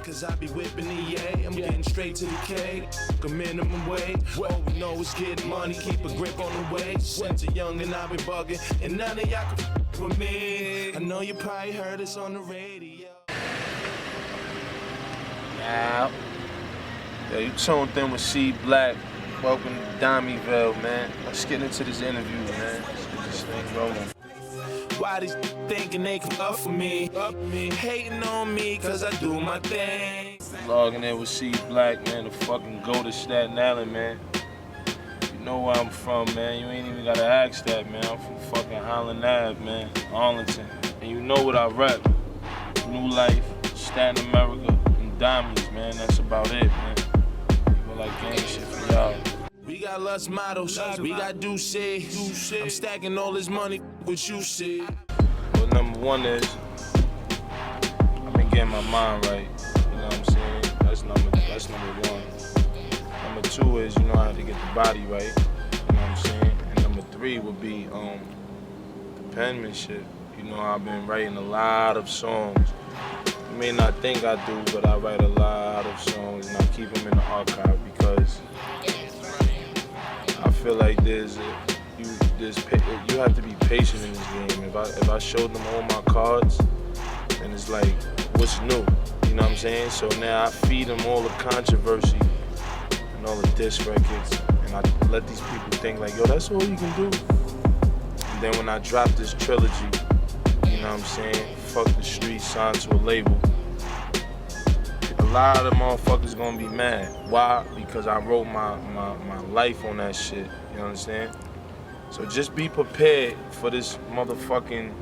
Cause I be whipping the A, I'm getting straight to the K. A minimum wage, all we know is getting money, keep a grip on the wage. Since a young and I've been bugging, and none of y'all can f with me. I know you probably heard us on the radio. Now, yeah, you tuned in with C Black. Welcome to Dimeyville, man. Let's get into this interview, man. Let's get this thing rolling. Why these thinking they can up for me? Hating on me cause I do my thing. Logging in with C Black, man, the fucking go to Staten Island, man. You know where I'm from, man. You ain't even gotta ask that, man. I'm from fucking Highland Ave, man, Arlington. And you know what I rep. New Life, Staten America, and Diamonds, man. That's about it, man. People like gang shit for y'all. We got lust models, we got Douce. I'm stacking all this money, what you see. Well, number one is, I've been getting my mind right. You know what I'm saying? That's number one. Number two is, you know, I had to get the body right. You know what I'm saying? And number three would be the penmanship. You know, I've been writing a lot of songs. You may not think I do, but I write a lot of songs and I keep them in the archive because I feel like you have to be patient in this game. If I showed them all my cards, then it's like, what's new? You know what I'm saying? So now I feed them all the controversy and all the diss records, and I let these people think like, yo, that's all you can do. And then when I drop this trilogy, you know what I'm saying? Fuck the streets, signed to a label. A lot of motherfuckers gonna be mad. Why? Because I wrote my life on that shit. You understand? So just be prepared for this motherfucking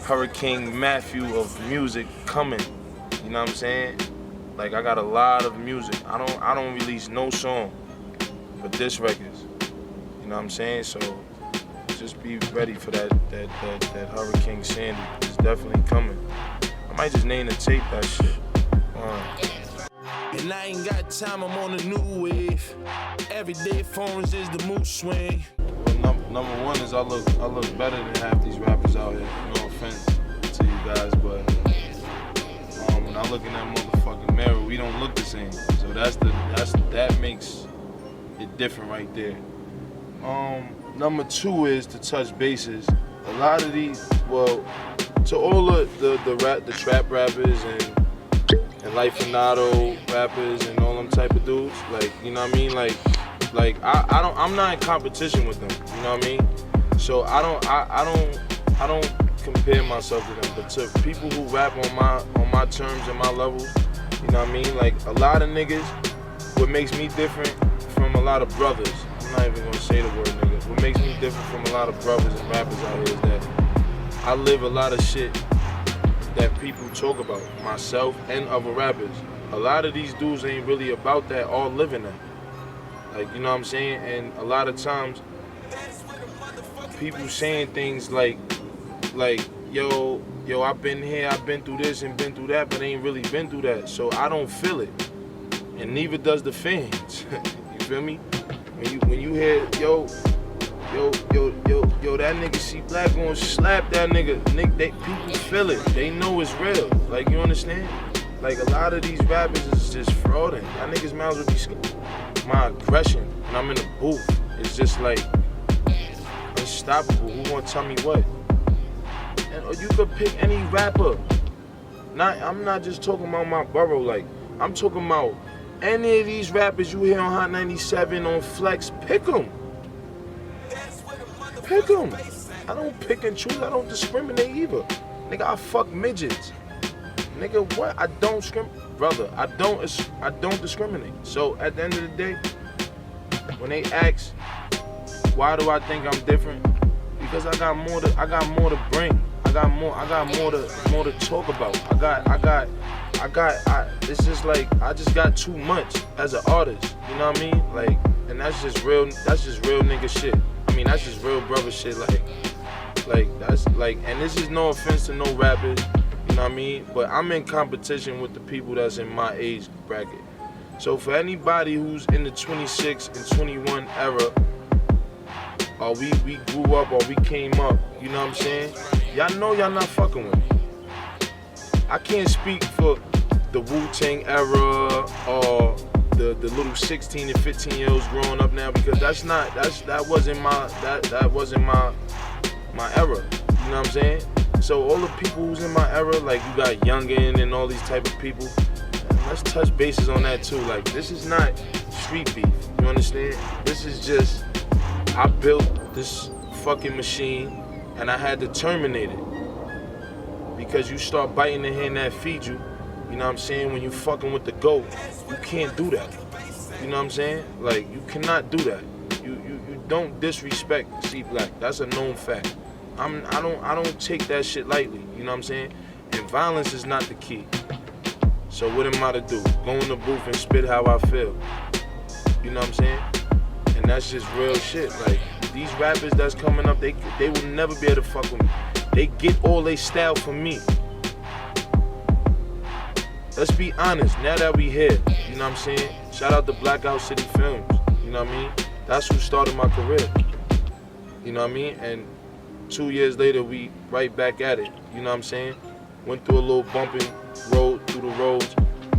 Hurricane Matthew of music coming. You know what I'm saying? Like I got a lot of music. I don't release no song but diss records. You know what I'm saying? So just be ready for that Hurricane Sandy. It's definitely coming. I might just name the tape that shit. And I ain't got time, I'm on a new wave. Everyday foreigns is the mood swing. Well, number one is I look better than half these rappers out here. No offense to you guys, but when I look in that motherfucking mirror, we don't look the same. So that makes it different right there. Number two is to touch bases. A lot of these, well, to all the trap rappers and Life and Auto rappers and all them type of dudes, like, you know what I mean? Like I'm not in competition with them, you know what I mean? So I don't compare myself to them, but to people who rap on my terms and my levels, you know what I mean? Like a lot of niggas, what makes me different from a lot of brothers, I'm not even gonna say the word nigga, what makes me different from a lot of brothers and rappers out here is that I live a lot of shit that people talk about, myself and other rappers. A lot of these dudes ain't really about that or living that. Like, you know what I'm saying? And a lot of times, people saying things like, yo, I've been here, I've been through this and been through that, but ain't really been through that. So I don't feel it. And neither does the fans. You feel me? When you hear, yo, that nigga C Black gonna slap that nigga. People feel it. They know it's real. Like, you understand? Like, a lot of these rappers is just frauding. Y'all niggas might as well be scared. My aggression when I'm in the booth is just like unstoppable. Who wanna tell me what? And you could pick any rapper. I'm not just talking about my borough. Like, I'm talking about any of these rappers you hear on Hot 97, on Flex. Pick them. Pick them. I don't pick and choose. I don't discriminate either. Nigga, I fuck midgets. Nigga, what? I don't brother. I don't discriminate. So at the end of the day, when they ask, why do I think I'm different? Because I got more to bring. I got more to talk about. It's just like I just got too much as an artist. You know what I mean? Like, and that's just real nigga shit. I mean, that's just real brother shit. Like that's like, and this is no offense to no rappers. You know what I mean? But I'm in competition with the people that's in my age bracket. So for anybody who's in the 26 and 21 era, or we grew up or we came up, you know what I'm saying? Y'all know y'all not fucking with me. I can't speak for the Wu-Tang era or the little 16 and 15-year-olds growing up now, because that wasn't my era. You know what I'm saying? So all the people who's in my era, like you got Youngin and all these type of people, let's touch bases on that too. Like, this is not street beef. You understand? This is just, I built this fucking machine and I had to terminate it. Because you start biting the hand that feeds you, you know what I'm saying? When you fucking with the goat, you can't do that. You know what I'm saying? Like, you cannot do that. You don't disrespect C Black. That's a known fact. I don't take that shit lightly. You know what I'm saying? And violence is not the key. So what am I to do? Go in the booth and spit how I feel. You know what I'm saying? And that's just real shit. Like, these rappers that's coming up, they will never be able to fuck with me. They get all they style from me. Let's be honest, now that we here, you know what I'm saying? Shout out to Blackout City Films, you know what I mean? That's who started my career, you know what I mean? And 2 years later, we right back at it, you know what I'm saying? Went through a little bumping road through the roads,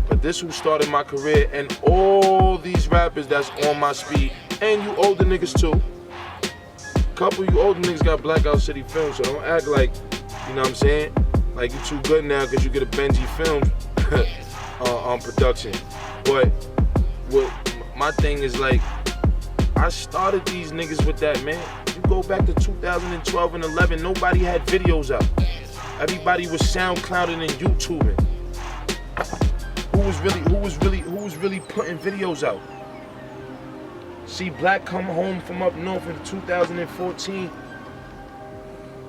but this who started my career, and all these rappers that's on my speed, and you older niggas too. Couple you older niggas got Blackout City Films, so don't act like, you know what I'm saying? Like you too good now because you get a Benji Films on production. But what my thing is, like, I started these niggas with that, man. You go back to 2012 and 11, nobody had videos out. Everybody was SoundClouding and YouTubing. Who was really putting videos out? See Black come home from up north in 2014,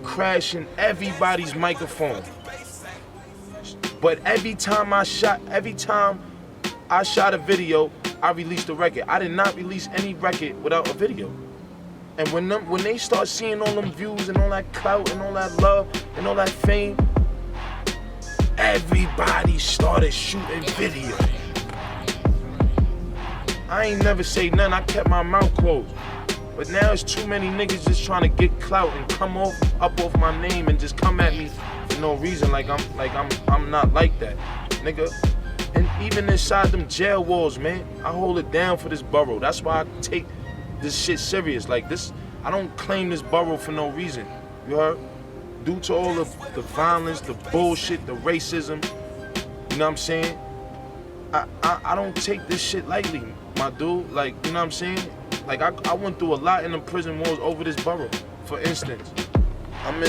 crashing everybody's microphone. But every time I shot a video, I released a record. I did not release any record without a video. And when they start seeing all them views and all that clout and all that love and all that fame, everybody started shooting video. I ain't never say nothing, I kept my mouth closed. But now it's too many niggas just trying to get clout and come up off my name and just come at me for no reason, like I'm not like that, nigga. And even inside them jail walls, man, I hold it down for this borough. That's why I take this shit serious. Like this, I don't claim this borough for no reason. You heard? Due to all of the violence, the bullshit, the racism, you know what I'm saying? I don't take this shit lightly, my dude. Like, you know what I'm saying? Like I went through a lot in the prison walls over this borough. For instance, I'm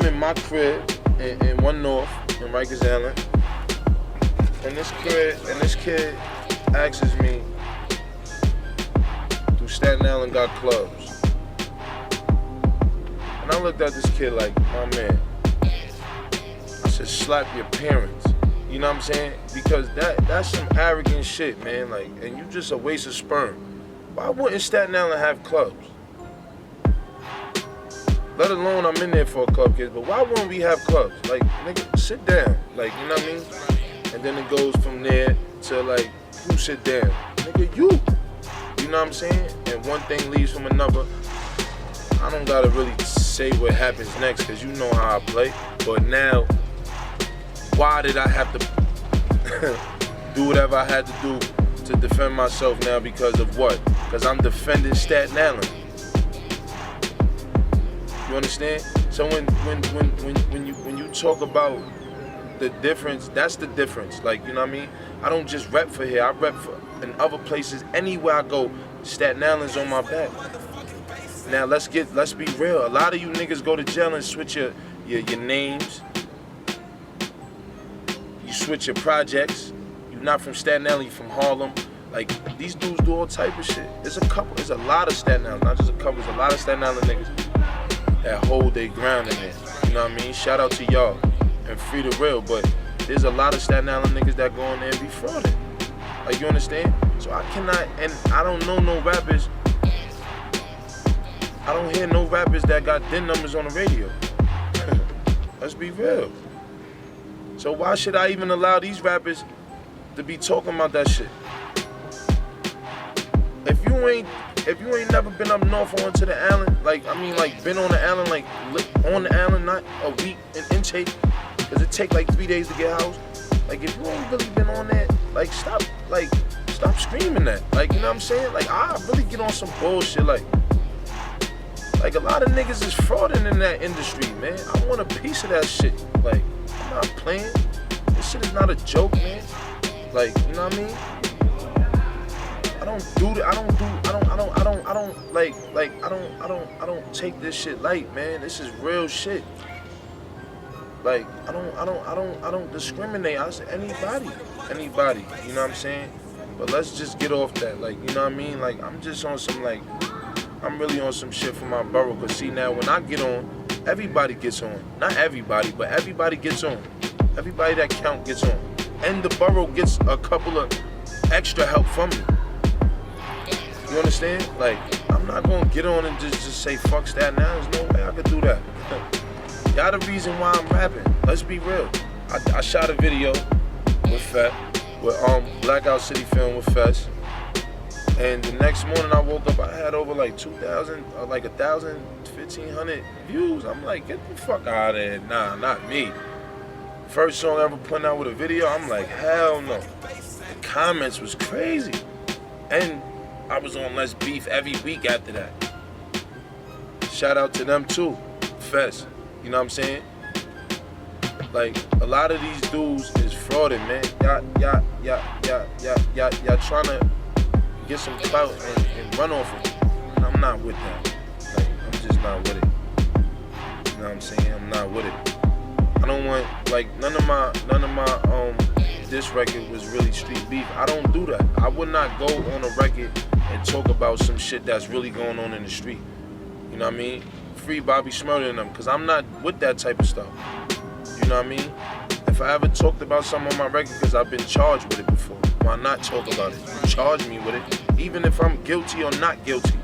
in my crib in 1 North in Rikers Island, and this kid asks me, "Do Staten Island got clubs?" And I looked at this kid like, "My man," I said, "Slap your parents." You know what I'm saying? Because that's some arrogant shit, man. Like, and you just a waste of sperm. Why wouldn't Staten Island have clubs? Let alone I'm in there for a club, kids. But why wouldn't we have clubs? Like, nigga, sit down. Like, you know what I mean? And then it goes from there to like, who sit down? Nigga, you. You know what I'm saying? And one thing leads from another. I don't gotta really say what happens next, because you know how I play. But now, why did I have to do whatever I had to do to defend myself now? Because of what? Because I'm defending Staten Island. You understand? So when you talk about the difference, that's the difference. Like, you know what I mean? I don't just rep for here. I rep for in other places. Anywhere I go, Staten Island's on my back. Now let's be real. A lot of you niggas go to jail and switch your names. You switch your projects. You're not from Staten Island, you're from Harlem. Like, these dudes do all type of shit. There's a lot of Staten Island, not just a couple, there's a lot of Staten Island niggas that hold their ground in there. You know what I mean? Shout out to y'all and free the real, but there's a lot of Staten Island niggas that go in there and be frauded. Like, you understand? So I cannot, and I don't know no rappers. I don't hear no rappers that got DIN numbers on the radio. Let's be real. So why should I even allow these rappers to be talking about that shit? If you ain't never been up north or onto the island, like been on the island, like on the island, not a week in intake, cause it take like 3 days to get housed. Like, if you ain't really been on that, like, stop screaming that. Like, you know what I'm saying? Like, I really get on some bullshit. Like a lot of niggas is frauding in that industry, man. I want a piece of that shit. Like, I'm not playing. This shit is not a joke, man. Like, you know what I mean? I don't do that. I don't take this shit light, man. This is real shit. Like, I don't discriminate. I say anybody, you know what I'm saying? But let's just get off that, like, you know what I mean? Like, I'm just on some, like, I'm really on some shit for my borough. Cause see, now when I get on, everybody gets on. Not everybody, but everybody gets on. Everybody that count gets on. And the borough gets a couple of extra help from me. You understand? Like, I'm not gonna get on and just say fuck Staten Island. There's no way I could do that. Y'all the reason why I'm rapping. Let's be real. I shot a video with Blackout City Film with Fess. And the next morning I woke up, I had over like 2,000, like 1,000, 1,500 views. I'm like, get the fuck out of here. Nah, not me. First song I ever put out with a video, I'm like, hell no. The comments was crazy. And I was on Let's Beef every week after that. Shout out to them too, Fess. You know what I'm saying? Like, a lot of these dudes is frauding, man. Y'all trying to get some clout and run off it. And I'm not with that. Like, I'm just not with it. You know what I'm saying? I'm not with it. I don't want, like, none of my this record was really street beef. I don't do that. I would not go on a record and talk about some shit that's really going on in the street. You know what I mean? Free Bobby Shmurda and them, cause I'm not with that type of stuff. You know what I mean? If I ever talked about something on my record, cause I've been charged with it before, why not talk about it? You charge me with it, even if I'm guilty or not guilty.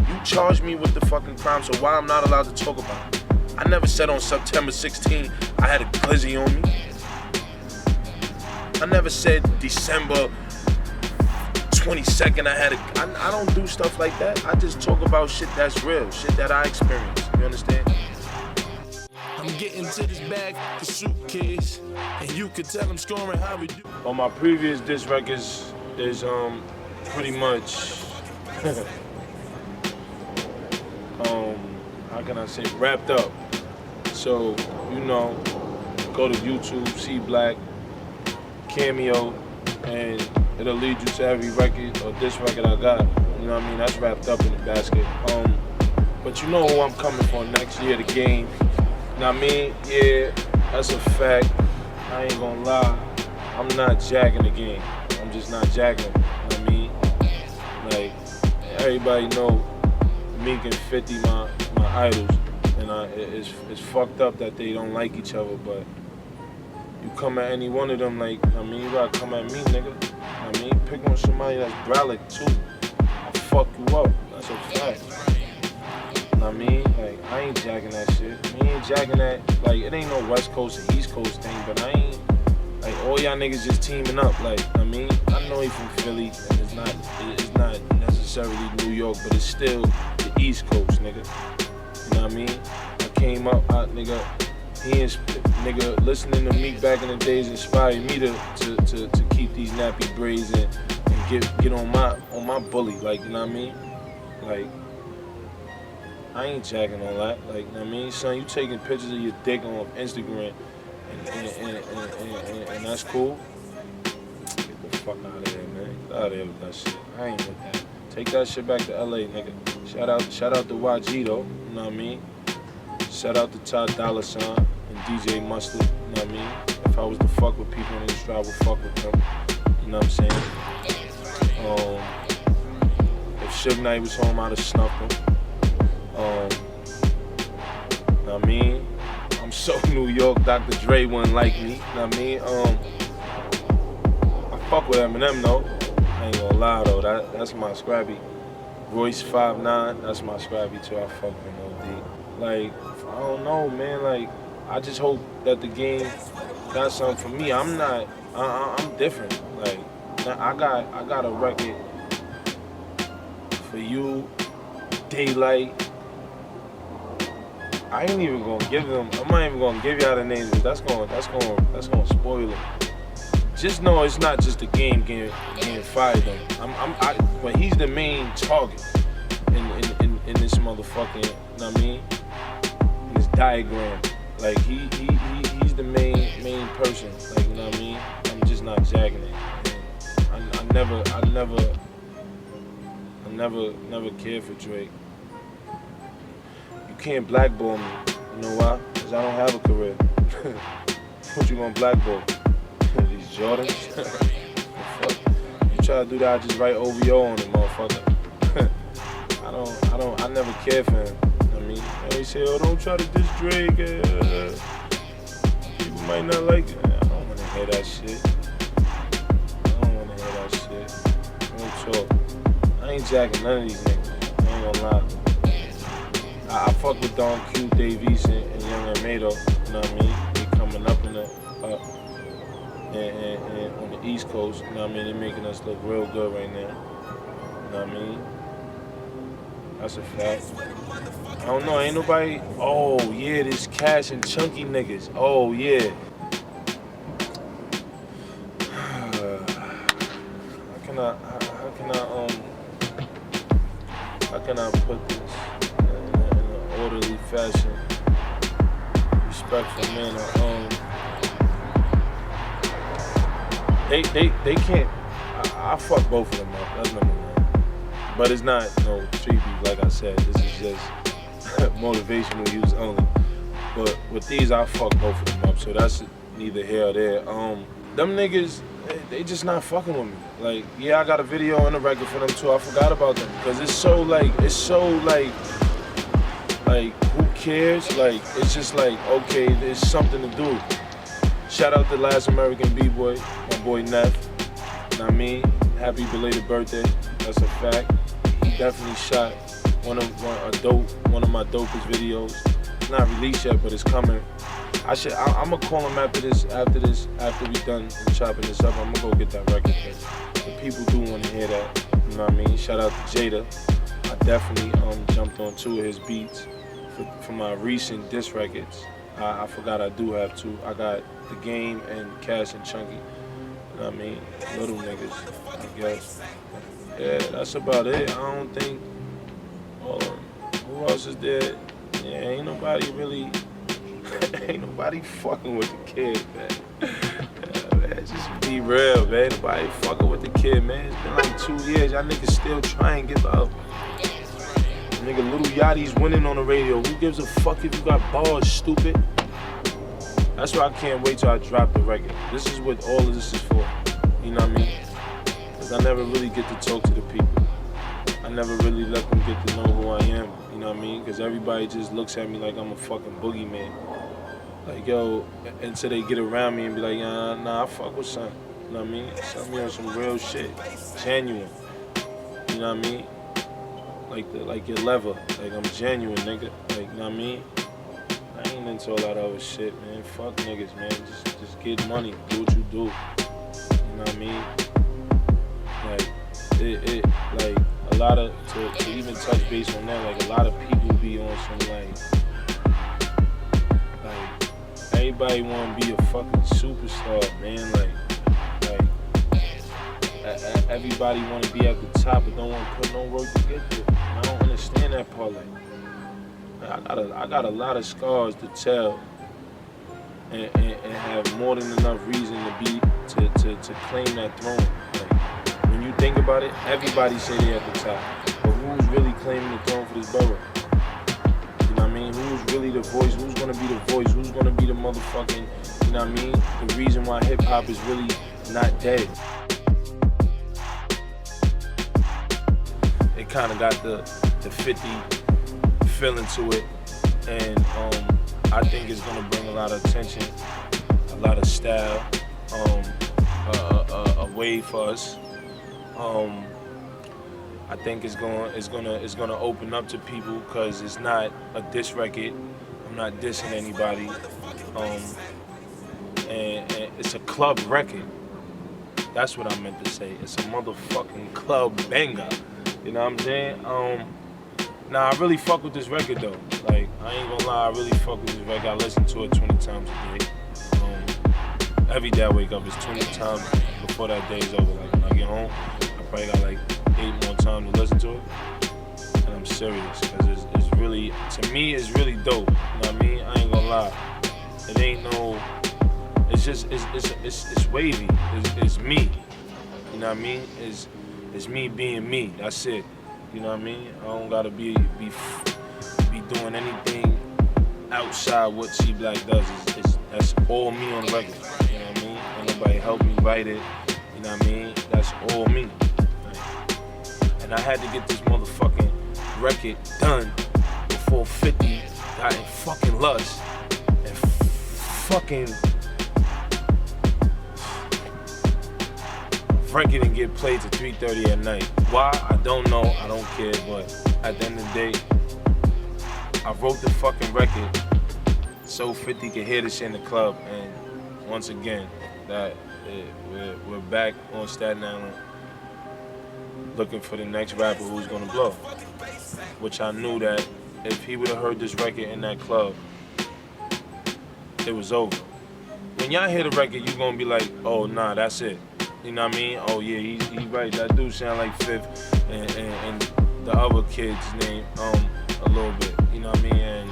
You charge me with the fucking crime, so why I'm not allowed to talk about it? I never said on September 16 I had a glizzy on me. I never said December 22nd I don't do stuff like that. I just talk about shit that's real, shit that I experienced. You understand? I'm getting to this bag, the suitcase, and you could tell I'm scoring how we do. On my previous disc records, there's pretty much how can I say, wrapped up. So, you know, go to YouTube, see Black, Cameo, and it'll lead you to every record or disc record I got. You know what I mean? That's wrapped up in the basket. But you know who I'm coming for next year, the game. You know what I mean? Yeah, that's a fact. I ain't gonna lie. I'm not jacking the game. I'm just not jacking. You know what I mean? Like, everybody know Meek and 50 my idols. And it's fucked up that they don't like each other, but you come at any one of them like, I mean, you gotta come at me, nigga. I mean, pick on somebody that's brolic too. I'll fuck you up. That's a fact. You know what I mean? Like, I ain't jacking that shit. We ain't jacking that. Like, it ain't no West Coast or East Coast thing, but I ain't, like, all y'all niggas just teaming up. Like, I mean, I know he from Philly, and it's not necessarily New York, but it's still the East Coast, nigga. You know what I mean? I came up, nigga, listening to Meek back in the days inspired me to keep these nappy braids and get on my bully, like, you know what I mean? Like, I ain't jacking on that, like, you know what I mean? Son, you taking pictures of your dick on Instagram and that's cool? Get the fuck out of here, man. Get out of here with that shit. I ain't with that. Take that shit back to LA, nigga. Shout out to YG though, you know what I mean? Shout out to Todd Dollar Sign and DJ Mustard, you know what I mean? If I was to fuck with people in the industry, I would fuck with them, you know what I'm saying? If Suge Knight was home, I'd have snuffed him. You know what I mean? I'm so New York, Dr. Dre wouldn't like me, you know what I mean? I fuck with Eminem though. I ain't gonna lie though, that's my scrappy. Royce 5'9", that's my scrappy too, I fuck with OD. Like, I don't know, man, like, I just hope that the game got something for me. I'm different. Like, I got a record for you, Daylight. I ain't even gonna give them, I'm not even gonna give y'all the names, but that's gonna spoil it. just know it's not just the game getting fired though. But he's the main target in this motherfucking, you know what I mean? In this diagram. Like he's the main person. Like, you know what I mean? I'm just not jacking it. And I never cared for Drake. You can't blackball me. You know why? Because I don't have a career. What you gonna blackball? These Jordans? Fuck. You try to do that, I just write OVO on it, motherfucker. I never cared for him. You know what I mean? They always say, oh, don't try to diss Drake. People might not like it. I don't wanna hear that shit. No talk. I ain't jacking none of these niggas. I ain't gonna lie. I fuck with Don Q, Dave East, and Young and Mado. You know what I mean? They coming up and on the East Coast. You know what I mean? They making us look real good right now. You know what I mean? That's a fact. I don't know. Ain't nobody. Oh yeah, this Cash and Chunky niggas. Oh yeah. How can I put this in an orderly fashion? Respectful manner. They can't. I fuck both of them up. That's number one. But it's not no tribute, like I said. This is just motivational use only. But with these, I fuck both of them up. So that's neither here or there. Them niggas, they just not fucking with me. Like, yeah, I got a video and a record for them too. I forgot about them because it's so like, who cares? Like, it's just like, okay, there's something to do. Shout out to Last American B-Boy, my boy Neff. You know what I mean? Happy belated birthday. That's a fact. He definitely shot one of my dopest videos. It's not released yet, but it's coming. I'm gonna call him after we done chopping this up. I'm gonna go get that record. The people do want to hear that. You know what I mean? Shout out to Jada. I definitely jumped on 2 of his beats for my recent diss records. I forgot I do have 2. I got The Game and Cash and Chunky. You know what I mean? Little niggas, I guess. Yeah, that's about it. I don't think. Who else is there? Yeah, ain't nobody really. Ain't nobody fucking with the kid, man. Yeah, man. Just be real, man. Nobody fucking with the kid, man. It's been like 2 years. Y'all niggas still trying to give up. Nigga, Lil Yachty's winning on the radio. Who gives a fuck if you got bars, stupid? That's why I can't wait till I drop the record. This is what all of this is for. You know what I mean? Because I never really get to talk to the people. I never really let them get to know who I am. You know what I mean? Because everybody just looks at me like I'm a fucking boogeyman. Like, yo, until they get around me and be like, nah, I fuck with son. You know what I mean? Son me on some real shit. Genuine. You know what I mean? Like your lever. Like, I'm genuine, nigga. Like, you know what I mean? I ain't into all that other shit, man. Fuck niggas, man. Just get money. Do what you do. You know what I mean? Like, like, a lot of, to even touch base on that, like, a lot of people be on some, like, everybody want to be a fucking superstar, man. Like everybody want to be at the top, but don't want to put no work to get there. I don't understand that part. Like, I got a lot of scars to tell, and have more than enough reason to claim that throne. Like, when you think about it, everybody say they at the top, but who's really claiming the throne for this borough? You know what I mean? Who's really the voice? Who's gonna be the voice? Who's gonna be the motherfucking, you know what I mean? The reason why hip hop is really not dead. It kind of got the 50 feeling to it, and I think it's gonna bring a lot of attention, a lot of style, a wave for us. I think it's gonna open up to people because it's not a diss record. I'm not dissing anybody, and it's a club record. That's what I meant to say. It's a motherfucking club banger. You know what I'm saying? Nah, I really fuck with this record though. Like, I ain't gonna lie, I really fuck with this record. I listen to it 20 times a day. every day I wake up, it's 20 times before that day is over. Like when I get home, I probably got like 8 more times to listen to it. And I'm serious, because it's really, to me, it's really dope. You know what I mean? I ain't gonna lie. It ain't no, it's just, it's wavy. It's me. You know what I mean? It's me being me. That's it. You know what I mean? I don't gotta be doing anything outside what C Black does. That's all me on the record. You know what I mean? Ain't nobody help me write it. You know what I mean? That's all me. And I had to get this motherfucking record done before 50 got in fucking lust and fucking record and get played to 3:30 at night. Why? I don't know. I don't care. But at the end of the day, I wrote the fucking record so 50 could hear this in the club. And once again, we're back on Staten Island looking for the next rapper who's gonna blow. Which I knew that if he would have heard this record in that club, it was over. When y'all hear the record, you're gonna be like, oh nah, that's it. You know what I mean? Oh yeah, he right. That dude sound like Fifth and the other kid's name a little bit. You know what I mean? And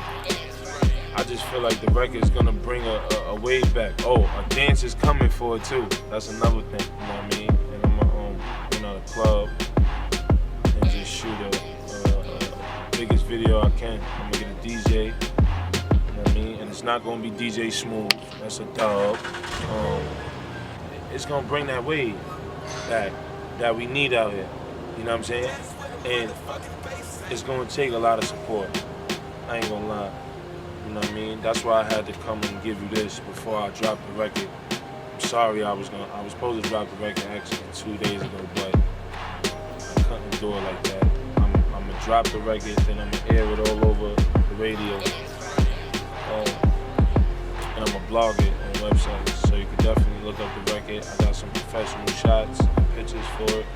I just feel like the record is gonna bring a wave back. Oh, a dance is coming for it too. That's another thing. You know what I mean? And I'm gonna the club and just shoot a biggest video I can. I'm gonna get a DJ. You know what I mean? And it's not gonna be DJ Smooth. That's a dub. It's gonna bring that wave back that we need out here. You know what I'm saying? And it's gonna take a lot of support. I ain't gonna lie. You know what I mean? That's why I had to come and give you this before I dropped the record. I'm sorry I was supposed to drop the record actually 2 days ago, but I couldn't do it like that. I'm gonna drop the record, then I'm gonna air it all over the radio. And I'm gonna blog it on websites, so you can definitely look up the record. I got some professional shots and pictures for it,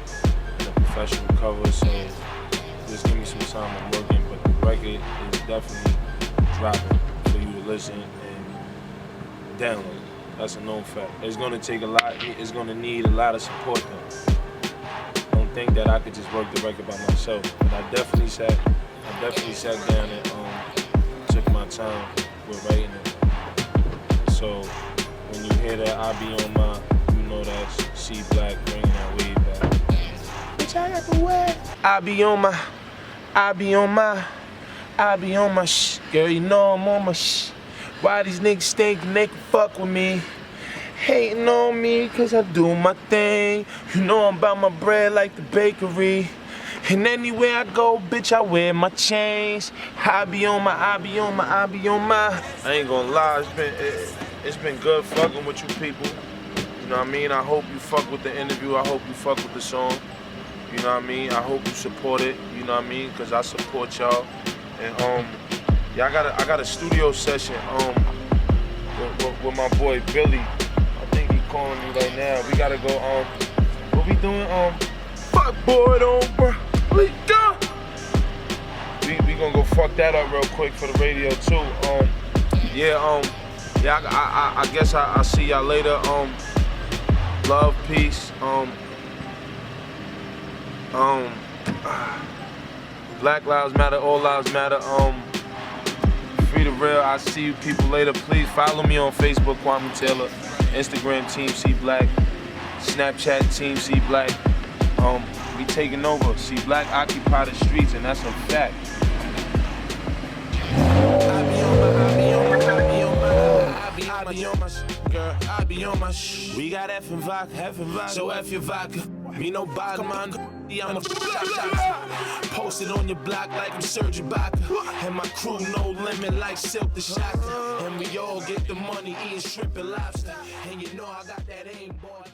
and a professional cover, so just give me some time, I'm working, but the record is definitely dropping for you to listen and download. That's a known fact. It's gonna take a lot, it's gonna need a lot of support though. Don't think that I could just work the record by myself, but I definitely sat down and took my time with writing it. So when you hear that I be on my, you know that's C Black bringing that wave back. Bitch, I got the way. I be on my shh. Girl, you know I'm on my shh. Why these niggas thinking they can fuck with me? Hating on me cause I do my thing. You know I'm about my bread like the bakery. And anywhere I go, bitch, I wear my chains. I be on my. I ain't gonna lie, it's been good fucking with you people. You know what I mean? I hope you fuck with the interview. I hope you fuck with the song. You know what I mean? I hope you support it. You know what I mean? Cause I support y'all. And yeah, I got a studio session with my boy Billy. I think he calling me right now. We gotta go what we doing? Fuck boy, don't bro. We gonna go fuck that up real quick for the radio too. I guess I'll see y'all later. Love, peace. Black lives matter, all lives matter. Free the real. I'll see you people later. Please follow me on Facebook, Kwame Taylor. Instagram, Team C Black. Snapchat, Team C Black. We taking over. C Black occupy the streets, and that's a fact. I be on my girl, I be on my We got F and vodka, so F your vodka. Me no bad man, I'm a posted on your block like I'm Serge Ibaka. And my crew no limit like Silk the Shaka. And we all get the money eating shrimp and lobster. And you know I got that aim, boy.